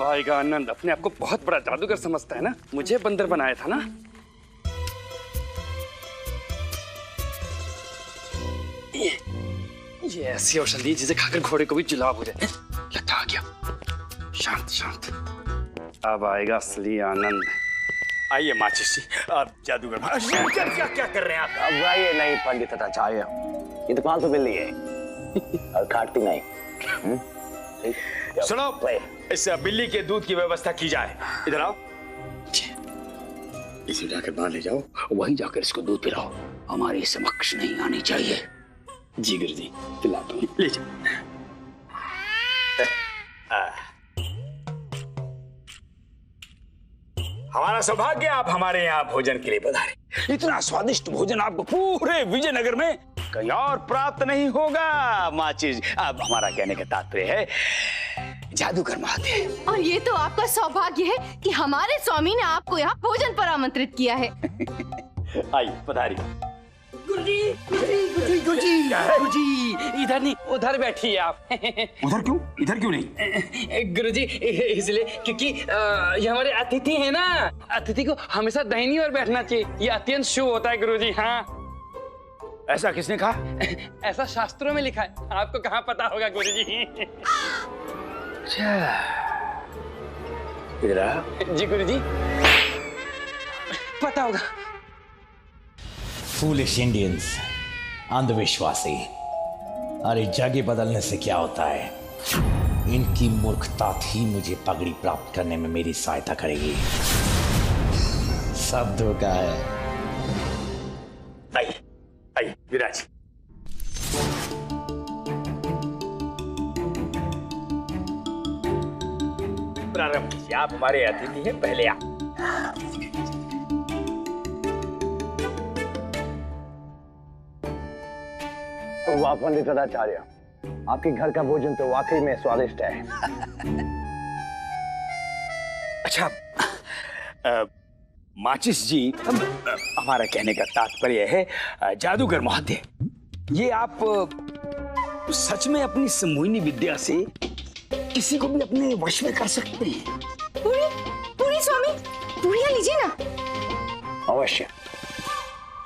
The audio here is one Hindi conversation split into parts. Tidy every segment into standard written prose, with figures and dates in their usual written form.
आएगा आनंद। अपने आप को बहुत बड़ा जादूगर समझता है ना। मुझे बंदर बनाया था ना। ये ऐसी औषधि जिसे खाकर घोड़े को भी जुलाब हो जाए। लगता आ गया। शांत शांत। अब आएगा असली आनंद। आइए माचिस जी। आप जादूगर क्या क्या कर रहे हैं आप? अब ये नहीं पंडित आचार्य, ये तो पालतू बिल्ली है और काटती नहीं। सुनो, इस बिल्ली के दूध की व्यवस्था की जाए। इधर आओ। इसे जाकर बाहर ले जाओ, वहीं जाकर इसको दूध पिलाओ। हमारे समक्ष नहीं आनी चाहिए। जी गुरुजी, पिलाता हूँ। ले जाओ। हमारा सौभाग्य आप हमारे यहाँ भोजन के लिए पधारे। इतना स्वादिष्ट भोजन आपको पूरे विजयनगर में कहीं और प्राप्त नहीं होगा। माचिस, अब हमारा कहने का तात्पर्य है जादूगर महादेव। और ये तो आपका सौभाग्य है कि हमारे स्वामी ने आपको यहाँ भोजन पर आमंत्रित किया है। आइए पधारिए। गुरुजी, गुरुजी, गुरुजी, गुरुजी, इधर नहीं, उधर बैठिए आप। उधर क्यों? इधर क्यों नहीं? गुरुजी, इसलिए क्योंकि ये हमारे अतिथि हैं ना। अतिथि को हमेशा दाहिनी ओर बैठना चाहिए। ये अत्यंत शुभ होता है गुरुजी। हाँ, ऐसा किसने कहा? ऐसा शास्त्रों में लिखा है। आपको कहाँ पता होगा गुरुजी? अच्छा, इधर आओ। जी गुरुजी, पता होगा। फूलिश इंडियंस, अंधविश्वासी। अरे जगह बदलने से क्या होता है? इनकी मूर्खता ही मुझे पगड़ी प्राप्त करने में मेरी सहायता करेगी। सब धोखा है। आइए, आइए विराज। प्रारंभ कीजिए। आप हमारे अतिथि हैं, पहले आप। वाह पंडित आचार्य, आपके घर का भोजन तो वाकई में स्वादिष्ट है। अच्छा, माचिस जी, हमारा कहने का तात्पर्य है जादूगर महोदय, ये आप सच में अपनी सम्मोहिनी विद्या से किसी को भी अपने वश में कर सकते हैं? पूरी स्वामी, पूरियां लीजिए ना। अवश्य,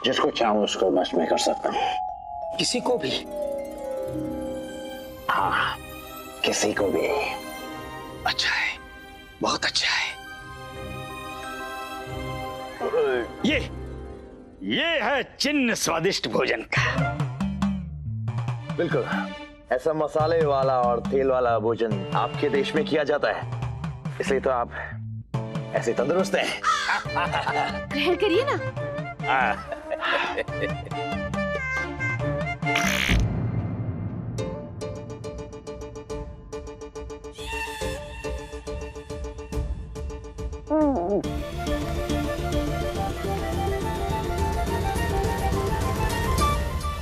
जिसको चाहूं उसको वश में कर सकता हूँ। किसी को भी? हाँ, किसी को भी। अच्छा है, बहुत अच्छा है। ये है चिन्ह स्वादिष्ट भोजन का। बिल्कुल, ऐसा मसाले वाला और तेल वाला भोजन आपके देश में किया जाता है, इसलिए तो आप ऐसे तंदुरुस्त हैं। ग्रहण करिए ना।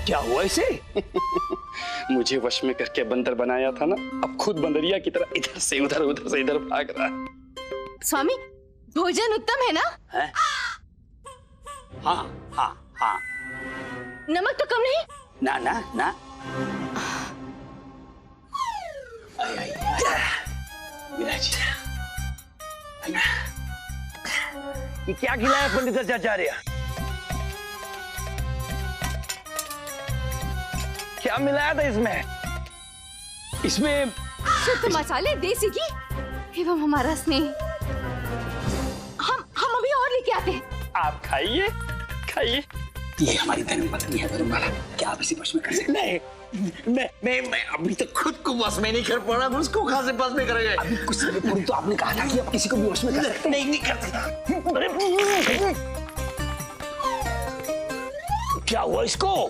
क्या हुआ इसे? मुझे वश में करके बंदर बनाया था ना, अब खुद बंदरिया की तरह इधर से उधर, उधर से इधर भाग रहा है। स्वामी, भोजन उत्तम है ना? है? हाँ हाँ हाँ। नमक तो कम नहीं? ना ना ना। विराज, ये क्या खिलाया पंडित आचार्य? क्या मिलाया था इसमें? इसमें शुद्ध मसाले, देसी घी एवं हमारा स्नेह। हम अभी और लेके आते हैं। आप खाइए, खाइए। ये हमारी धर्मपत्नी है धर्ममाला, क्या आप इसी वश में कर सकते? नहीं, मैं अभी तक खुद को वश में नहीं कर पा रहा, उसको कहां से वश में करेंगे? अभी कुछ समय पूर्व तो आपने कहा था कि आप किसी को भी वश में कर सकते। नहीं कर सकता। क्या हुआ इसको?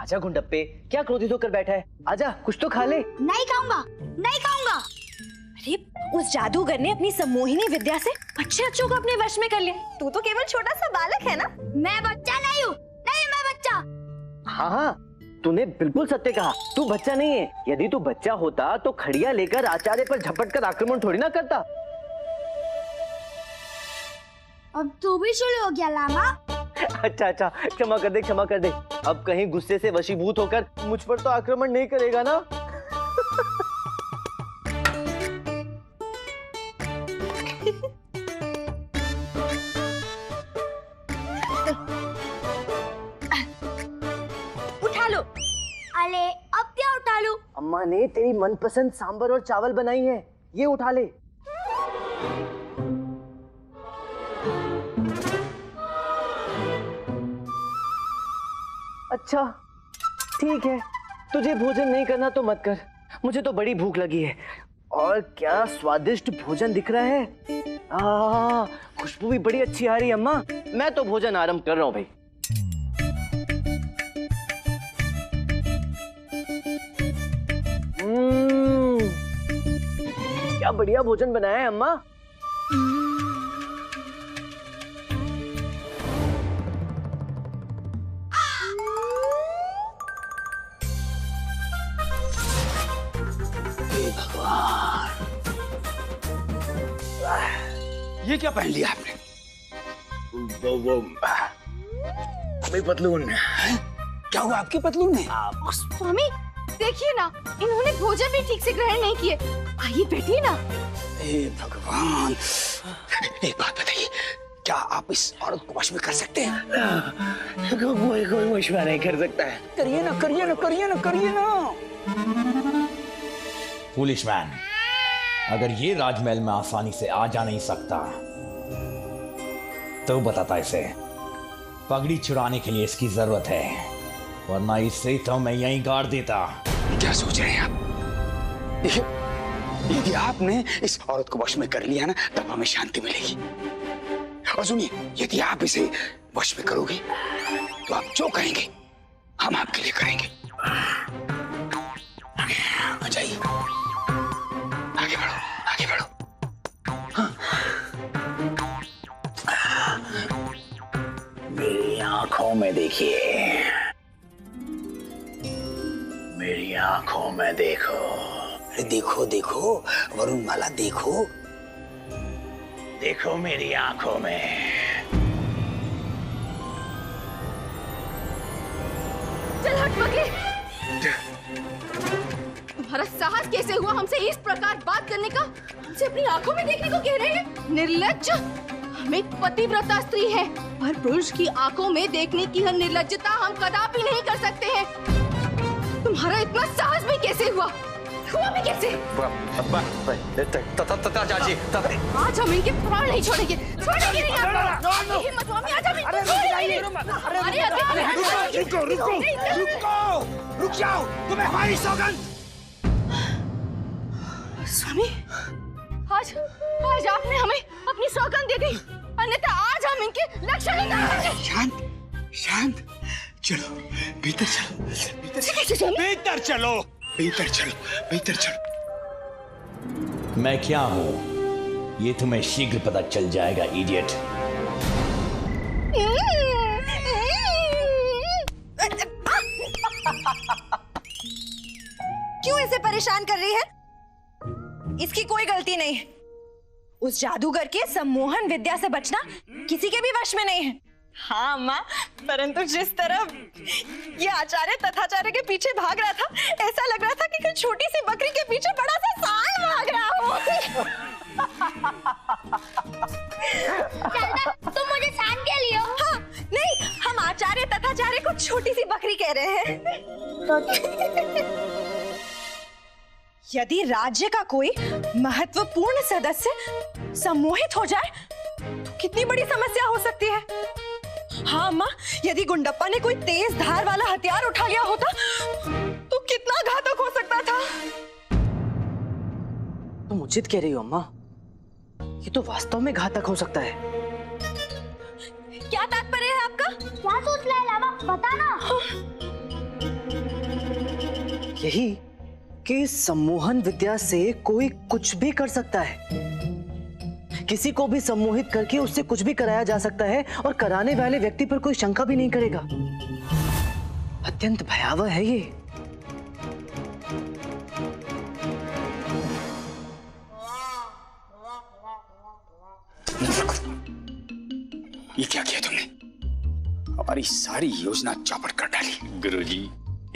आजा गुंडप्पे, क्या क्रोधित होकर बैठा है? आजा, कुछ तो खा ले। नहीं खाऊंगा, नहीं खाऊंगा। अरे उस जादूगर ने अपनी सम्मोहिनी विद्या से अच्छे को अपने वश में कर लिया। तू तो केवल छोटा सा बालक है ना। मैं बच्चा नहीं हूँ, नहीं मैं बच्चा। हाँ हाँ, तूने बिल्कुल सत्य कहा, तू बच्चा नहीं है। यदि तू बच्चा होता तो खड़िया लेकर आचार्य पर झपट कर आक्रमण थोड़ी ना करता। अब तू भी शुरू हो गया लामा। अच्छा अच्छा, क्षमा कर दे, क्षमा कर दे। अब कहीं गुस्से से वशीभूत होकर मुझ पर तो आक्रमण नहीं करेगा ना? उठा लो। अरे अब क्या उठा लो? अम्मा ने तेरी मनपसंद सांबर और चावल बनाई है, ये उठा ले। अच्छा ठीक है, तुझे भोजन नहीं करना तो मत कर, मुझे तो बड़ी भूख लगी है। और क्या स्वादिष्ट भोजन दिख रहा है। खुशबू भी बड़ी अच्छी आ रही है अम्मा। मैं तो भोजन आरंभ कर रहा हूँ भाई। क्या बढ़िया भोजन बनाया है अम्मा। ये क्या पहन लिया आपने? वो मेरी पतलून। क्या हुआ आपकी पतलून में? स्वामी देखिए ना, इन्होंने भोजन भी ठीक से ग्रहण नहीं किए। आइए बैठिए ना। हे भगवान, एक बात बताइए, क्या आप इस औरत को वश में कर सकते हैं? कोई वश में नहीं कर सकता है। करिए ना, करिए ना, करिए ना, करिए ना। फूलिश मैन, अगर ये राजमहल में आसानी से आ जा नहीं सकता तो बताता इसे पगड़ी छुड़ाने के लिए इसकी जरूरत है, वरना इसे तो मैं यहीं गाड़ देता। क्या सोच रहे हैं आप? देखिए, यदि आपने इस औरत को वश में कर लिया ना, तब हमें शांति मिलेगी। और सुनिए, यदि आप इसे वश में करोगे तो आप जो कहेंगे हम आपके लिए करेंगे। आ जाइए, आगे बढ़ो, आगे बढ़ो। हाँ। मेरी आंखों में देखिए, मेरी आंखों में देखो। अरे देखो देखो वरुणमाला, देखो देखो मेरी आंखों में। चल हट बगे। तुम्हारा साहस कैसे हुआ हमसे इस प्रकार बात करने का? हमसे अपनी आंखों में देखने को कह रहे हैं? निर्लज्ज! हम एक पतिव्रता स्त्री है, पर पुरुष की आंखों में देखने की यह निर्लज्जता हम कदापि नहीं कर सकते हैं। तुम्हारा इतना साहस भी कैसे हुआ भी कैसे? चाची, आज हम इनके प्राण नहीं छोड़ेंगे, छोड़ेंगे नहीं आपको। हिम्मत स्वामी, आज हम रुको रुको रुको, रुक जाओ, तुम्हें हमारी सौगंध। स्वामी, आज आपने हमें अपनी सौगंध दे दी, अन्यथा आज हम इनके लक्षण निकालेंगे। शांत शांत, चलो भीतर चलो, भीतर चलो, भीतर चलो, भीतर चलो, भीतर चलो। मैं क्या हूं ये तुम्हें शीघ्र पता चल जाएगा, इडियट। क्यों इसे परेशान कर रही है? इसकी कोई गलती नहीं है। उस जादूगर के सम्मोहन विद्या से बचना किसी के भी वश में नहीं है। हाँ अम्मा, परंतु जिस तरह ये आचार्य तथाचार्य के पीछे भाग रहा था, ऐसा लग रहा था कि कोई छोटी सी बकरी के पीछे बड़ा सा सांड भाग रहा हो। तुम मुझे सांड कह लियो? हाँ, नहीं, हम आचार्य तथाचार्य को छोटी सी बकरी कह रहे हैं। यदि राज्य का कोई महत्वपूर्ण सदस्य सम्मोहित हो जाए तो कितनी बड़ी समस्या हो सकती है। हाँ अम्मा, यदि गुंडप्पा ने कोई तेज धार वाला हथियार उठा लिया होता तो कितना घातक हो सकता था। तुम उचित कह रही हो अम्मा, ये तो वास्तव में घातक हो सकता है। क्या तात्पर्य है आपका? क्या सोच रहा है लावा, बताना। यही कि सम्मोहन विद्या से कोई कुछ भी कर सकता है, किसी को भी सम्मोहित करके उससे कुछ भी कराया जा सकता है, और कराने वाले व्यक्ति पर कोई शंका भी नहीं करेगा। अत्यंत भयावह है ये। ये क्या किया तुमने? हमारी सारी योजना चौपट कर डाली। गुरुजी,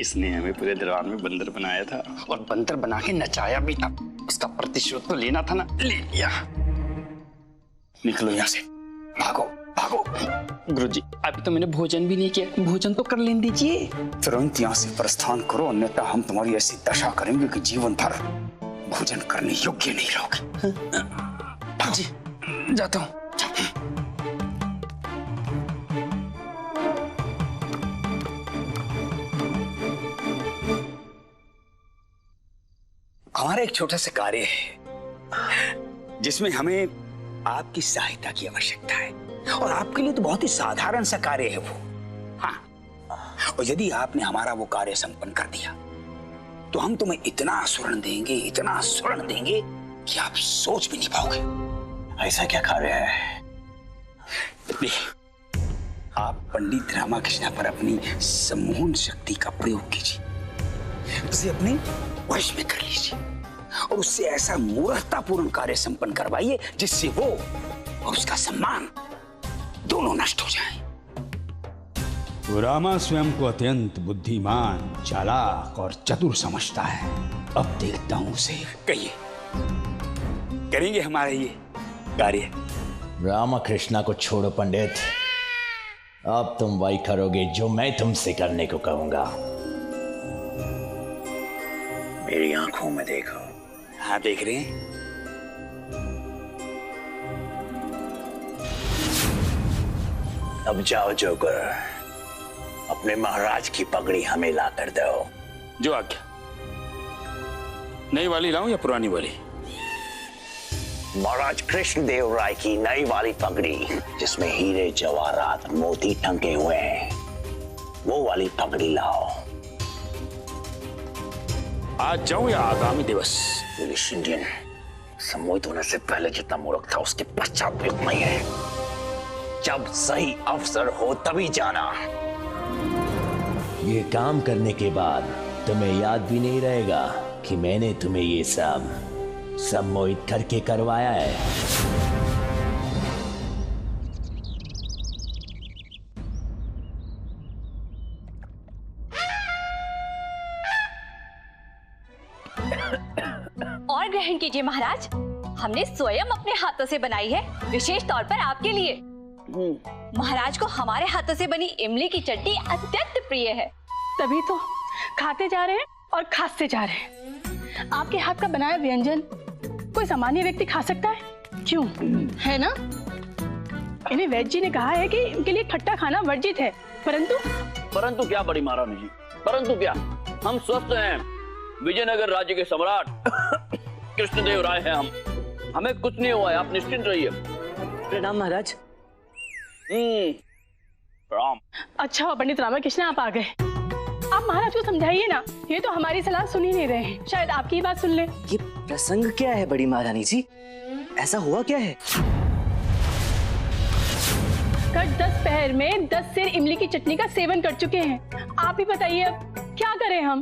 इसने हमें पूरे दरबार में बंदर बनाया था और बंदर बना के नचाया भी था। उसका प्रतिशोध तो लेना था ना, ले लिया। निकलो यहाँ से, भागो भागो। गुरुजी, अभी तो मैंने भोजन भी नहीं किया, भोजन तो कर लेने दीजिए। तुरंत यहाँ से प्रस्थान करो, अन्यथा हम तुम्हारी ऐसी दशा करेंगे कि जीवन भर भोजन करने योग्य नहीं रहोगे। जी, जाता हूँ। हमारा एक छोटा सा कार्य है जिसमें हमें आपकी सहायता की आवश्यकता है, और आपके लिए तो बहुत ही साधारण सा कार्य है वो। हाँ, और यदि आपने हमारा वो कार्य संपन्न कर दिया तो हम तुम्हें इतना स्वर्ण देंगे, इतना स्वर्ण देंगे कि आप सोच भी नहीं पाओगे। ऐसा क्या कार्य है? देखिए, आप पंडित रामाकृष्ण पर अपनी सम्मोहन शक्ति का प्रयोग कीजिए, उसे अपने वश में कर लीजिए और उससे ऐसा मूर्खतापूर्ण कार्य संपन्न करवाइए जिससे वो और उसका सम्मान दोनों नष्ट हो जाएं। रामा स्वयं को अत्यंत बुद्धिमान, चालाक और चतुर समझता है। अब देखता हूं उसे। कहिए, करेंगे हमारा ये कार्य? रामाकृष्णा को छोड़ो पंडित, अब तुम वही करोगे जो मैं तुमसे करने को कहूंगा। मेरी आंखों में देखो। हाँ, देख रहे हैं। अब जाओ जोकर, अपने महाराज की पगड़ी हमें ला कर दो। जो आज्ञा। नई वाली लाऊं या पुरानी वाली? महाराज कृष्णदेव राय की नई वाली पगड़ी, जिसमें हीरे जवाहरात मोती टंगे हुए हैं, वो वाली पगड़ी लाओ। आज जाऊं या आगामी दिवस? पुलिस इंडियन सम्मोहित होने से पहले जितना मूर्ख था उसके पश्चात भी उतना ही है। जब सही अवसर हो तभी जाना। ये काम करने के बाद तुम्हें याद भी नहीं रहेगा कि मैंने तुम्हें ये सब सम्मोहित करके करवाया है। और ग्रहण कीजिए महाराज, हमने स्वयं अपने हाथों से बनाई है, विशेष तौर पर आपके लिए। महाराज को हमारे हाथों से बनी इमली की चटनी अत्यंत प्रिय है। तभी तो खाते जा रहे हैं और खाते जा रहे हैं। आपके हाथ का बनाया व्यंजन कोई सामान्य व्यक्ति खा सकता है? क्यों, है ना? इन्हें वैद्य जी ने कहा है कि इनके लिए खट्टा खाना वर्जित है, परंतु क्या बड़ी महारानी जी, परंतु क्या, हम स्वस्थ हैं। विजयनगर राज्य के सम्राट कृष्णदेव राय हैं हम, हमें कुछ नहीं हुआ है, आप निश्चिंत रहिए। प्रणाम महाराज। प्रणाम। अच्छा हुआ पंडित रामाकृष्ण आप आ गए। आप महाराज को समझाइए ना, ये तो हमारी सलाह सुन ही नहीं रहे हैं, शायद आपकी ही बात सुन ले। ये प्रसंग क्या है बड़ी महारानी जी? ऐसा हुआ क्या है? कल 10 पहर में 10 सेर इमली की चटनी का सेवन कर चुके हैं। आप ही बताइए अब क्या करें हम?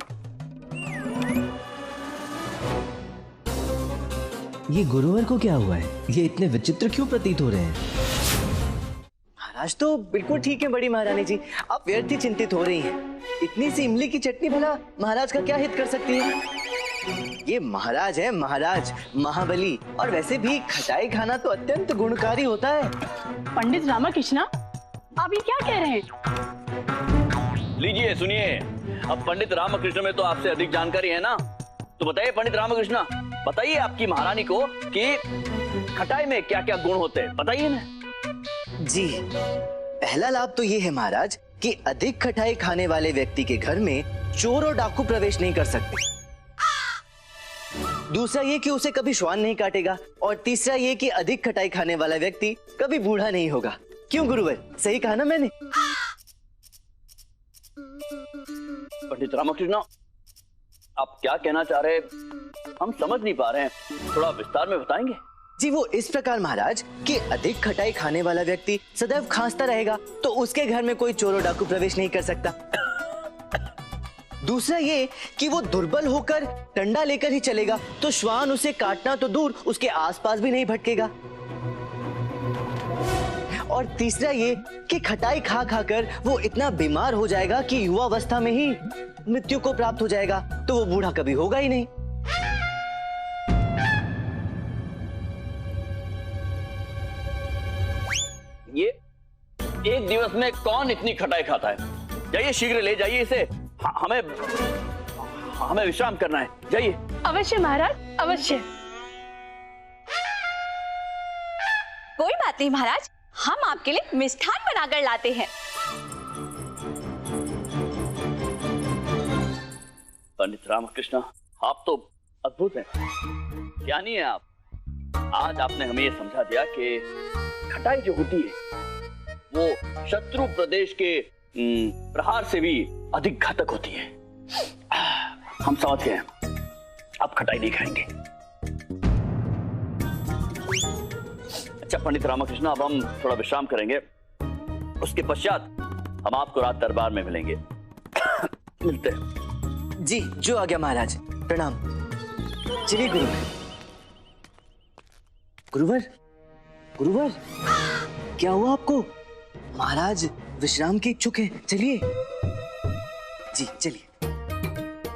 ये गुरुवर को क्या हुआ है? ये इतने विचित्र क्यों प्रतीत हो रहे हैं? महाराज तो बिल्कुल ठीक है बड़ी महारानी जी, आप व्यर्थ ही चिंतित हो रही हैं। इतनी सी इमली की चटनी भला महाराज का क्या हित कर सकती है? ये महाराज है, महाराज महाबली, और वैसे भी खटाई खाना तो अत्यंत गुणकारी होता है। पंडित रामाकृष्ण, आप ये क्या कह रहे हैं? लीजिए सुनिए, अब पंडित रामकृष्ण में तो आपसे अधिक जानकारी है ना, तो बताइए पंडित रामकृष्ण, बताइए आपकी महारानी को कि खटाई में क्या क्या गुण होते हैं, बताइए ना। जी, पहला लाभ तो ये है महाराज कि अधिक खटाई खाने वाले व्यक्ति के घर में चोर और डाकू प्रवेश नहीं कर सकते। दूसरा ये कि उसे कभी श्वान नहीं काटेगा, और तीसरा ये कि अधिक खटाई खाने वाला व्यक्ति कभी बूढ़ा नहीं होगा। क्यों गुरुवर, सही कहा ना मैंने? पंडित रामकृष्ण, आप क्या कहना चाह रहे हैं हम समझ नहीं पा रहे हैं, थोड़ा विस्तार में बताएंगे? जी वो इस प्रकार महाराज कि अधिक खटाई खाने वाला व्यक्ति सदैव खांसता रहेगा, तो उसके घर में कोई चोर और डाकू प्रवेश नहीं कर सकता। दूसरा ये कि वो दुर्बल होकर डंडा लेकर ही चलेगा, तो श्वान उसे काटना तो दूर, उसके आसपास भी नहीं भटकेगा। और तीसरा ये कि खटाई खा खाकर वो इतना बीमार हो जाएगा कि युवावस्था में ही मृत्यु को प्राप्त हो जाएगा, तो वो बूढ़ा कभी होगा ही नहीं। ये एक दिवस में कौन इतनी खटाई खाता है? जाइए शीघ्र ले जाइए इसे, हमें विश्राम करना है, जाइए। अवश्य महाराज, अवश्य। कोई बात नहीं महाराज, हम आपके लिए मिष्ठान बनाकर लाते हैं। पंडित रामकृष्ण, आप तो अद्भुत हैं, ज्ञानी हैं आप। आज आपने हमें ये समझा दिया कि खटाई जो होती है वो शत्रु प्रदेश के प्रहार से भी अधिक घातक होती है। हम समझ गए, अब खटाई नहीं खाएंगे। अच्छा पंडित रामकृष्ण, अब हम थोड़ा विश्राम करेंगे, उसके पश्चात हम आपको रात दरबार में मिलेंगे। मिलते हैं। जी, जो आ गया महाराज, प्रणाम। चलिए गुरुवर। गुरुवर, गुरुवर, क्या हुआ आपको? महाराज विश्राम के इच्छुक हैं, चलिए। जी चलिए।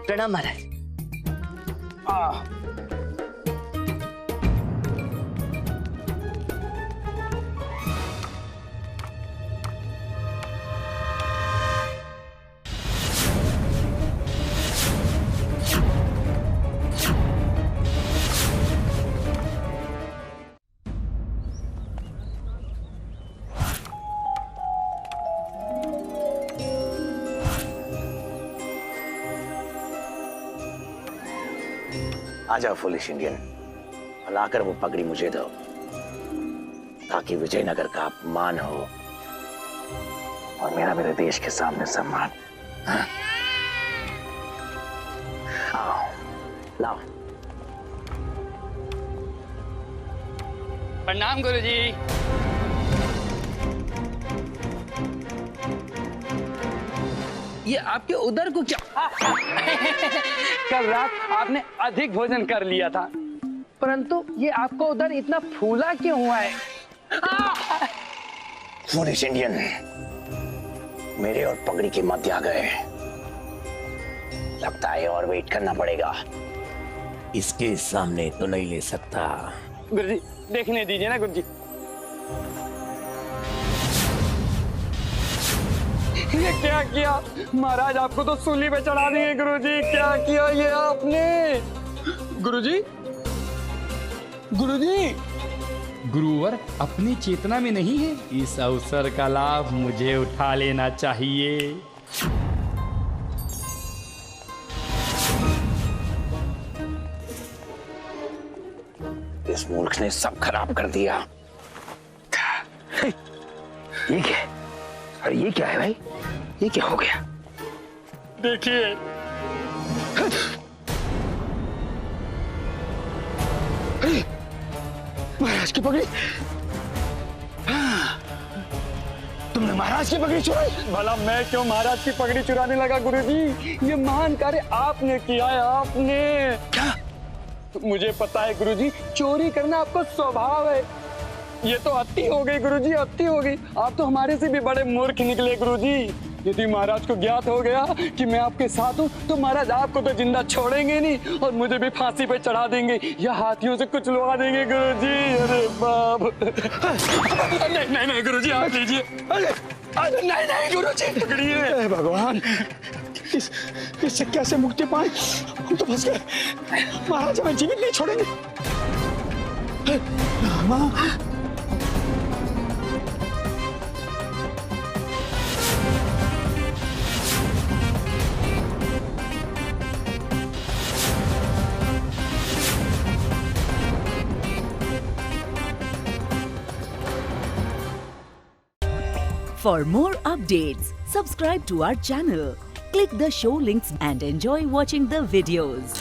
प्रणाम महाराज। आजा फुलिश इंडियन, लाकर वो पगड़ी मुझे दो ताकि विजयनगर का अपमान हो और मेरे देश के सामने सम्मान। हाँ? आओ, लाओ। प्रणाम गुरुजी। ये आपके उदर को क्या? कल रात आपने अधिक भोजन कर लिया था, परंतु ये आपको उदर इतना फूला क्यों हुआ है? फुलिश इंडियन, मेरे और पगड़ी के मध्य आ गए। लगता है और वेट करना पड़ेगा। इसके सामने तो नहीं ले सकता। गुरुजी देखने दीजिए ना गुरुजी। ये क्या किया महाराज? आपको तो सूली पे चढ़ा दिए गुरुजी। क्या किया ये आपने? गुरुजी, गुरुजी, गुरुवर अपनी चेतना में नहीं है। इस अवसर का लाभ मुझे उठा लेना चाहिए। इस मूर्ख ने सब खराब कर दिया। ये क्या है? अरे ये क्या है भाई? ये क्या हो गया? देखिए महाराज की पगड़ी। तुमने महाराज की पगड़ी चुराई? भला मैं क्यों महाराज की पगड़ी चुराने लगा गुरुजी? ये महान कार्य आपने किया है, आपने। क्या? मुझे पता है गुरुजी, चोरी करना आपको स्वभाव है। ये तो अति हो गई गुरुजी, अति हो गई। आप तो हमारे से भी बड़े मूर्ख निकले गुरुजी। यदि महाराज को ज्ञात हो गया कि मैं आपके साथ हूँ तो महाराज आपको तो जिंदा छोड़ेंगे नहीं और मुझे भी फांसी पे चढ़ा देंगे या हाथियों से कुचलवा देंगे गुरुजी। अरे बाप। नहीं नहीं नहीं गुरुजी, आप लीजिए। अरे नहीं नहीं गुरुजी, पकड़िए। भगवान, इससे कैसे मुक्ति पाए? हम तो फंस गए। महाराज हमें जीवित नहीं छोड़ेंगे। For more updates, subscribe to our channel, click the show links and enjoy watching the videos.